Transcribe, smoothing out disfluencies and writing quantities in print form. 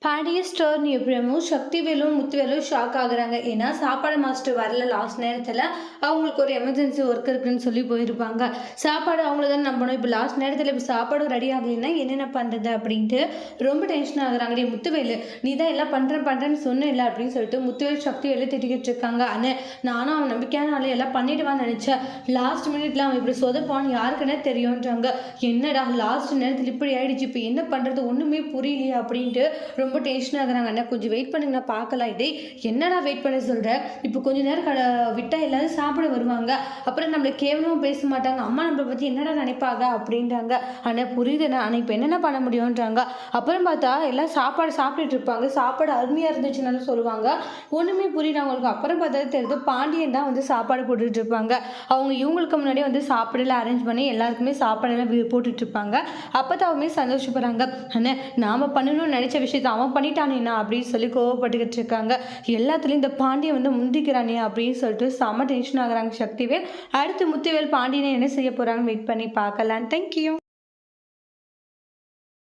ஹேடியஸ்ட் turn எப்படிமோ சக்திவேலும் முத்துவேலும் shock ஆகுறாங்க. ஏன்னா சாப்பாடு மாஸ்டர் வரல லாஸ்ட் நேரத்தில். அவங்களுக்கு ஒரு எமர்ஜென்சி ஒர்க் இருக்குன்னு சொல்லி போயிருப்பாங்க. சாப்பாடு அவங்கள தான் நம்பணும். இப்போ லாஸ்ட் நேரத்தில் இப்போ சாப்பாடும் ரெடி ஆகலைன்னா என்னென்ன பண்ணுறது அப்படின்ட்டு ரொம்ப டென்ஷன் ஆகுறாங்க. டே முத்துவேலு, நீ தான் எல்லாம் பண்ணுறேன்னு சொன்ன அப்படின்னு சொல்லிட்டு முத்துவேல் சக்திவேலு திட்டிக்கிட்டு இருக்காங்க. ஆனால் நானும் அவன் நம்பிக்கையான ஆளு எல்லாம் பண்ணிடுவான்னு நினச்சேன். லாஸ்ட் மினிட்ல அவன் இப்படி சொதப்பான்னு யாருக்குன்னே தெரியும்ன்றாங்க. என்னடா லாஸ்ட் நேரத்தில் இப்படி ஆயிடுச்சு, இப்போ என்ன பண்ணுறது ஒன்றுமே புரியலையே அப்படின்ட்டு ரொம்ப டென்ஷன் ஆகுறாங்க. அண்ணா கொஞ்சம் வெயிட் பண்ணுங்கண்ணா பார்க்கலாம். இதே என்னடா வெயிட் பண்ண சொல்கிறேன், இப்போ கொஞ்ச நேரம் விட்டால் எல்லாரும் சாப்பிட வருவாங்க, அப்புறம் நம்மளை கேவலமாக பேச மாட்டாங்க, அம்மா நம்மளை பற்றி என்னடா நினைப்பாங்க அப்படின்றாங்க. ஆனால் புரியுதுண்ணா, ஆனால் இப்போ என்னென்ன பண்ண முடியும்ன்றாங்க. அப்புறம் பார்த்தா எல்லாம் சாப்பாடு சாப்பிட்டுட்டு இருப்பாங்க. சாப்பாடு அருமையாக இருந்துச்சுன்னு சொல்லுவாங்க. ஒன்றுமே புரியல அவங்களுக்கு. அப்புறம் பார்த்தா தெரியுது பாண்டியன் தான் வந்து சாப்பாடு போட்டுட்டு இருப்பாங்க. அவங்க இவங்களுக்கு முன்னாடியே வந்து சாப்பாடெல்லாம் அரேஞ்ச் பண்ணி எல்லாருக்குமே சாப்பாடெல்லாம் போட்டுட்டு இருப்பாங்க. அப்போ தான் அவமே சந்தோஷப்படுறாங்க. ஆனால் நாம் பண்ணணும்னு நினச்ச விஷயத்தை அவன் பண்ணிட்டானேண்ணா அப்படின்னு சொல்லி கோவப்பட்டுக்கிட்டு இருக்காங்க. எல்லாத்துலேயும் இந்த பாண்டியன் வந்து முந்திக்கிறானே அப்படின்னு சொல்லிட்டு செம்ம டென்ஷன் ஆகுறாங்க சக்திவேல். அடுத்து முத்துவேல் பாண்டியனை என்ன செய்ய போகிறாங்கன்னு வெயிட் பண்ணி பார்க்கலாம். தேங்க்யூ.